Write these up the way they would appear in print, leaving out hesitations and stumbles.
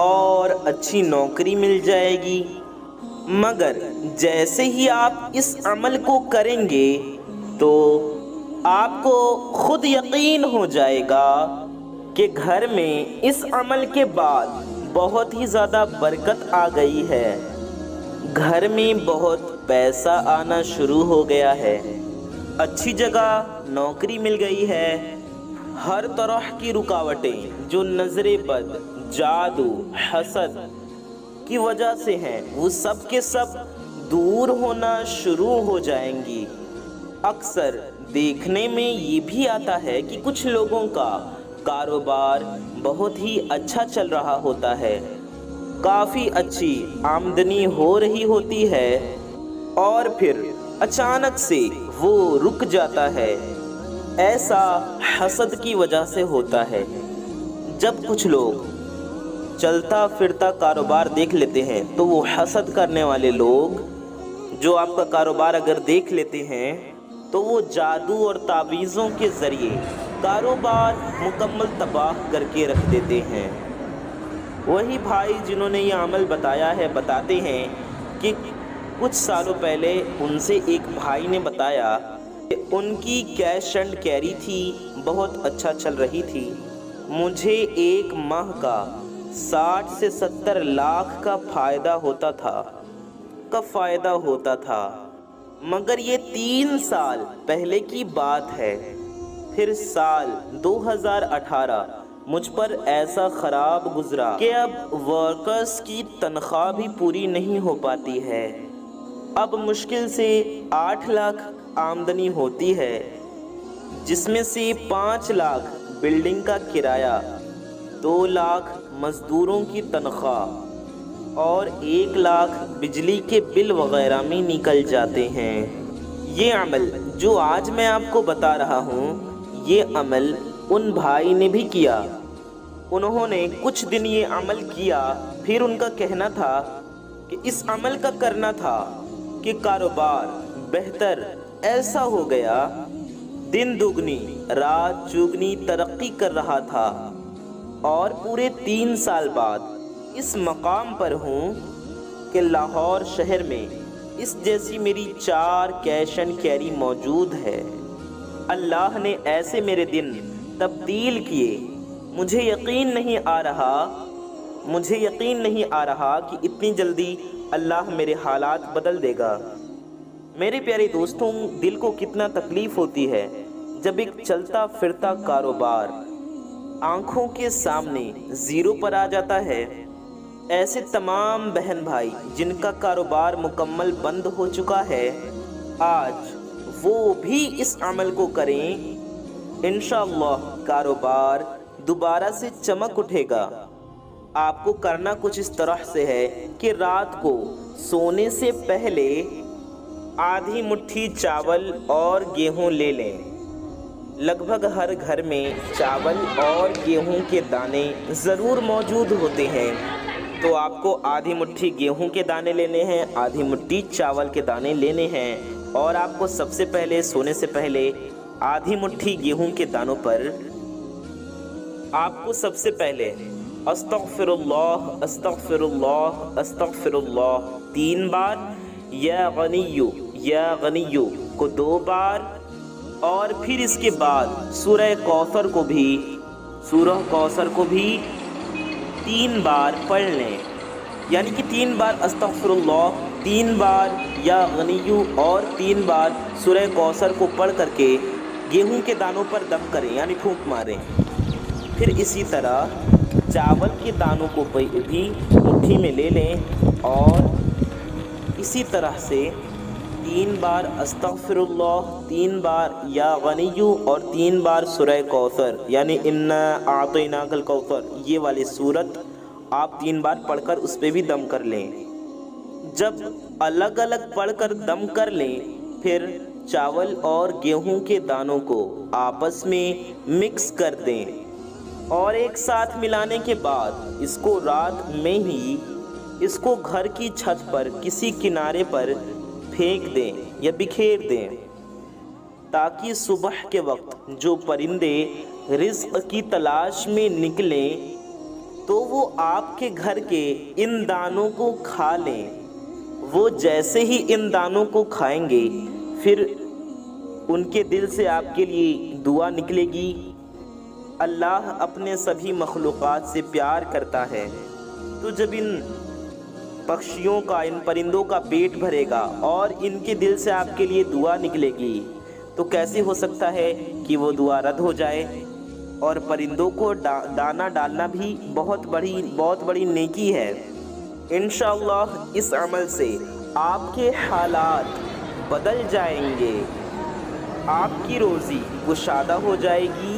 اور اچھی نوکری مل جائے گی، مگر جیسے ہی آپ اس عمل کو کریں گے تو آپ کو خود یقین ہو جائے گا کہ گھر میں اس عمل کے بعد بہت ہی زیادہ برکت آ گئی ہے، گھر میں بہت پیسہ آنا شروع ہو گیا ہے، اچھی جگہ نوکری مل گئی ہے، ہر طرح کی رکاوٹیں جو نظر بد، جادو، حسد کی وجہ سے ہیں وہ سب کے سب دور ہونا شروع ہو جائیں گی۔ اکثر دیکھنے میں یہ بھی آتا ہے کہ کچھ لوگوں کا کاروبار بہت ہی اچھا چل رہا ہوتا ہے، کافی اچھی آمدنی ہو رہی ہوتی ہے، اور پھر اچانک سے وہ رک جاتا ہے۔ ایسا حسد کی وجہ سے ہوتا ہے۔ جب کچھ لوگ چلتا پھرتا کاروبار دیکھ لیتے ہیں تو وہ حسد کرنے والے لوگ جو آپ کا کاروبار اگر دیکھ لیتے ہیں تو وہ جادو اور تعویذوں کے ذریعے کاروبار مکمل تباہ کر کے رکھ دیتے ہیں۔ وہی بھائی جنہوں نے یہ عمل بتایا ہے بتاتے ہیں کہ کچھ سالوں پہلے ان سے ایک بھائی نے بتایا کہ ان کی کیش اینڈ کیری تھی، بہت اچھا چل رہی تھی، مجھے ایک ماہ کا 60 سے 70 لاکھ کا فائدہ ہوتا تھا، مگر یہ 3 سال پہلے کی بات ہے۔ پھر سال 2018 مجھ پر ایسا خراب گزرا کہ اب ورکرز کی تنخواہ بھی پوری نہیں ہو پاتی ہے، اب مشکل سے 8 لاکھ آمدنی ہوتی ہے، جس میں سے 5 لاکھ بلڈنگ کا کرایہ، 2 لاکھ مزدوروں کی تنخواہ اور 1 لاکھ بجلی کے بل وغیرہ میں نکل جاتے ہیں۔ یہ عمل جو آج میں آپ کو بتا رہا ہوں، یہ عمل ان بھائی نے بھی کیا۔ انہوں نے کچھ دن یہ عمل کیا، پھر ان کا کہنا تھا کہ اس عمل کا کرنا تھا کہ کاروبار بہتر ایسا ہو گیا، دن دگنی رات چوگنی ترقی کر رہا تھا، اور پورے 3 سال بعد اس مقام پر ہوں کہ لاہور شہر میں اس جیسی میری 4 کیش اینڈ کیری موجود ہے۔ اللہ نے ایسے میرے دن تبدیل کیے، مجھے یقین نہیں آ رہا کہ اتنی جلدی اللہ میرے حالات بدل دے گا۔ میرے پیارے دوستوں، دل کو کتنا تکلیف ہوتی ہے جب ایک چلتا پھرتا کاروبار آنکھوں کے سامنے زیرو پر آ جاتا ہے۔ ایسے تمام بہن بھائی جن کا کاروبار مکمل بند ہو چکا ہے، آج وہ بھی اس عمل کو کریں، انشاءاللہ کاروبار دوبارہ سے چمک اٹھے گا۔ آپ کو کرنا کچھ اس طرح سے ہے کہ رات کو سونے سے پہلے آدھی مٹھی چاول اور گیہوں لے لیں۔ لگ بھگ ہر گھر میں چاول اور گیہوں کے دانے ضرور موجود ہوتے ہیں، تو آپ کو آدھی مٹھی گیہوں کے دانے لینے ہیں، آدھی مٹھی چاول کے دانے لینے ہیں، اور آپ کو سب سے پہلے سونے سے پہلے آدھی مٹھی گیہوں کے دانوں پر آپ کو سب سے پہلے استغفر اللہ استغفر اللہ استغفر اللہ 3 بار، یا غنیو کو 2 بار، اور پھر اس کے بعد سورہ کوثر کو بھی 3 بار پڑھ لیں، یعنی کہ 3 بار استغفر اللہ، 3 بار یا غنیو، اور 3 بار سورہ کوثر کو پڑھ کر کے گیہوں کے دانوں پر دم کریں، یعنی پھونک ماریں۔ پھر اسی طرح چاول کے دانوں کو بھی مٹھی میں لے لیں، اور اسی طرح سے 3 بار استغفر اللہ، 3 بار یا غنیو، اور 3 بار سورہ کوثر، یعنی انا اعطیناک الکوثر، یہ والی سورت آپ 3 بار پڑھ کر اس پہ بھی دم کر لیں۔ جب الگ الگ پڑھ کر دم کر لیں، پھر چاول اور گیہوں کے دانوں کو آپس میں مکس کر دیں، اور ایک ساتھ ملانے کے بعد اس کو رات میں ہی اس کو گھر کی چھت پر کسی کنارے پر پھینک دیں یا بکھیر دیں، تاکہ صبح کے وقت جو پرندے رزق کی تلاش میں نکلیں تو وہ آپ کے گھر کے ان دانوں کو کھا لیں۔ وہ جیسے ہی ان دانوں کو کھائیں گے پھر ان کے دل سے آپ کے لیے دعا نکلے گی۔ اللہ اپنے سبھی مخلوقات سے پیار کرتا ہے، تو جب ان پکشیوں کا، ان پرندوں کا پیٹ بھرے گا اور ان کے دل سے آپ کے لیے دعا نکلے گی تو کیسے ہو سکتا ہے کہ وہ دعا رد ہو جائے؟ اور پرندوں کو دانا ڈالنا بھی بہت بڑی نیکی ہے۔ انشاءاللہ اس عمل سے آپ کے حالات بدل جائیں گے، آپ کی روزی گشادہ ہو جائے گی،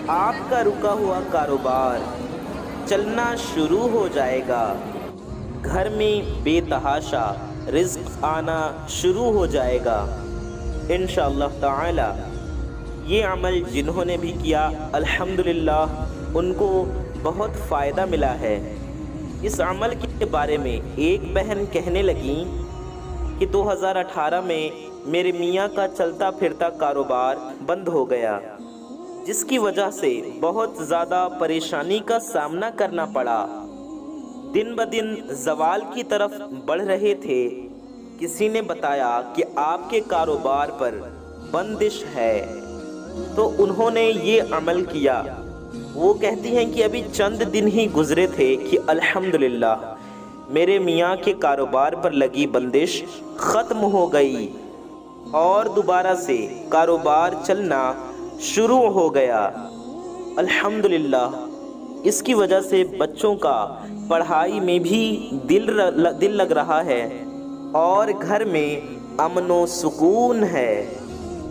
آپ کا رکا ہوا کاروبار چلنا شروع ہو جائے گا، گھر میں بے تحاشا رزق آنا شروع ہو جائے گا انشاءاللہ تعالی۔ یہ عمل جنہوں نے بھی کیا الحمدللہ ان کو بہت فائدہ ملا ہے۔ اس عمل کے بارے میں ایک بہن کہنے لگیں کہ 2018 میں میرے میاں کا چلتا پھرتا کاروبار بند ہو گیا، جس کی وجہ سے بہت زیادہ پریشانی کا سامنا کرنا پڑا۔ دن بدن زوال کی طرف بڑھ رہے تھے۔ کسی نے بتایا کہ آپ کے کاروبار پر بندش ہے، تو انہوں نے یہ عمل کیا۔ وہ کہتی ہیں کہ ابھی چند دن ہی گزرے تھے کہ الحمدللہ میرے میاں کے کاروبار پر لگی بندش ختم ہو گئی اور دوبارہ سے کاروبار چلنا شروع ہو گیا الحمدللہ۔ اس کی وجہ سے بچوں کا پڑھائی میں بھی دل لگ رہا ہے اور گھر میں امن و سکون ہے۔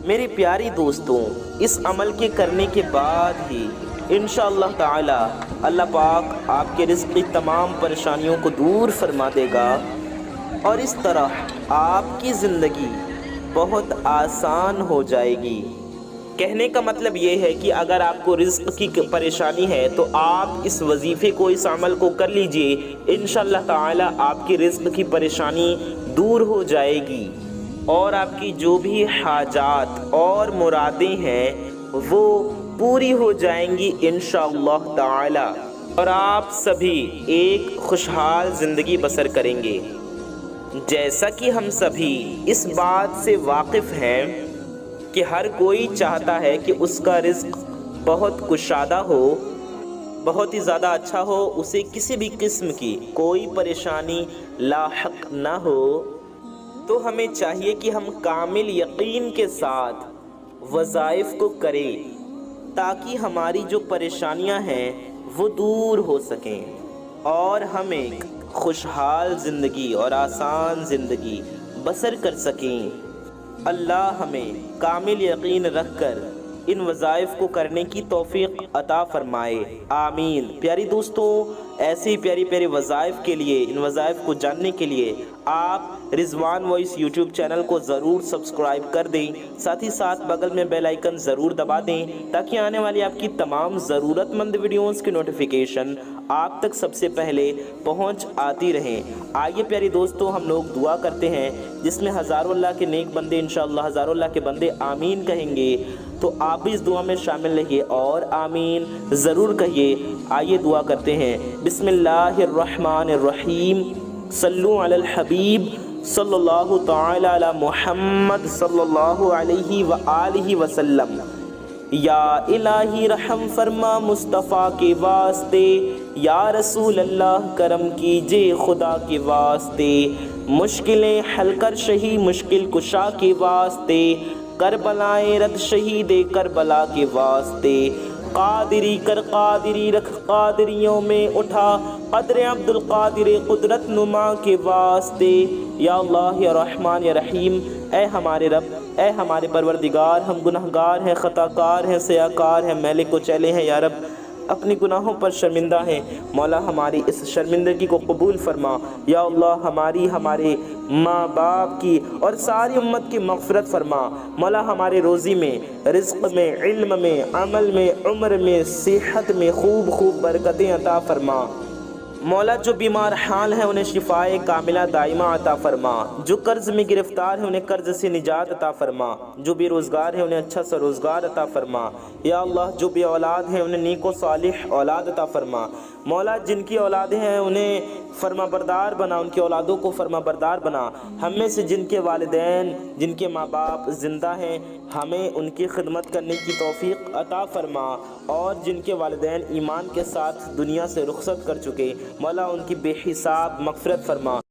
میری پیاری دوستوں، اس عمل کے کرنے کے بعد ہی انشاءاللہ تعالی اللہ پاک آپ کے رزق کی تمام پریشانیوں کو دور فرما دے گا اور اس طرح آپ کی زندگی بہت آسان ہو جائے گی۔ کہنے کا مطلب یہ ہے کہ اگر آپ کو رزق کی پریشانی ہے تو آپ اس وظیفے کو، اس عمل کو کر لیجئے، انشاءاللہ تعالی آپ کی رزق کی پریشانی دور ہو جائے گی اور آپ کی جو بھی حاجات اور مرادیں ہیں وہ پوری ہو جائیں گی انشاءاللہ تعالی، اور آپ سبھی ایک خوشحال زندگی بسر کریں گے۔ جیسا کہ ہم سبھی اس بات سے واقف ہیں کہ ہر کوئی چاہتا ہے کہ اس کا رزق بہت کشادہ ہو، بہت ہی زیادہ اچھا ہو، اسے کسی بھی قسم کی کوئی پریشانی لاحق نہ ہو، تو ہمیں چاہیے کہ ہم کامل یقین کے ساتھ وظائف کو کریں تاکہ ہماری جو پریشانیاں ہیں وہ دور ہو سکیں اور ہم ایک خوشحال زندگی اور آسان زندگی بسر کر سکیں۔ اللہ ہمیں کامل یقین رکھ کر ان وظائف کو کرنے کی توفیق عطا فرمائے، آمین۔ پیاری دوستوں، ایسی پیاری پیاری وظائف کے لیے، ان وظائف کو جاننے کے لیے آپ رضوان وائس یوٹیوب چینل کو ضرور سبسکرائب کر دیں، ساتھ ہی ساتھ بغل میں بیل آئیکن ضرور دبا دیں تاکہ آنے والی آپ کی تمام ضرورت مند ویڈیوز کی نوٹیفیکیشن آپ تک سب سے پہلے پہنچ آتی رہیں۔ آئیے پیاری دوستوں، ہم لوگ دعا کرتے ہیں جس میں ہزاروں اللہ کے نیک بندے انشاءاللہ ہزاروں اللہ کے بندے آمین کہیں گے، تو آپ بھی اس دعا میں شامل رہیے اور آمین ضرور کہیے۔ آئیے دعا کرتے ہیں۔ بسم اللہ الرحمن الرحیم، صلو علی الحبیب صلی اللہ تعالی علی محمد صلی اللہ علیہ وآلہ وسلم۔ یا الہی رحم فرما مصطفیٰ کے واسطے، یا رسول اللہ کرم کیجے خدا کے واسطے، مشکلیں حل کر شہی مشکل کشا کے واسطے، کربلائیں رد شہید کربلا کے واسطے، قادری کر قادری رکھ قادریوں میں اٹھا قدر عبد القادر قدرت نما کے واسطے۔ یا اللہ یا رحمان یا رحیم، اے ہمارے رب، اے ہمارے پروردگار، ہم گناہگار ہیں، خطا کار ہیں، سیاکار ہیں، میلے کچیلے ہیں، یا رب اپنی گناہوں پر شرمندہ ہیں، مولا ہماری اس شرمندگی کو قبول فرما۔ یا اللہ ہماری، ہمارے ماں باپ کی اور ساری امت کی مغفرت فرما۔ مولا ہمارے روزی میں، رزق میں، علم میں، عمل میں، عمر میں، صحت میں خوب خوب برکتیں عطا فرما۔ مولا جو بیمار حال ہیں انہیں شفائے کاملہ دائمہ عطا فرما، جو قرض میں گرفتار ہیں انہیں قرض سے نجات عطا فرما، جو بے روزگار ہیں انہیں اچھا سا روزگار عطا فرما، یا اللہ جو بے اولاد ہیں انہیں نیک و صالح اولاد عطا فرما، مولا جن کی اولادیں ہیں انہیں فرما بردار بنا، ان کی اولادوں کو فرما بردار بنا، ہم میں سے جن کے والدین جن کے ماں باپ زندہ ہیں ہمیں ان کی خدمت کرنے کی توفیق عطا فرما، اور جن کے والدین ایمان کے ساتھ دنیا سے رخصت کر چکے مولا ان کی بے حساب مغفرت فرما۔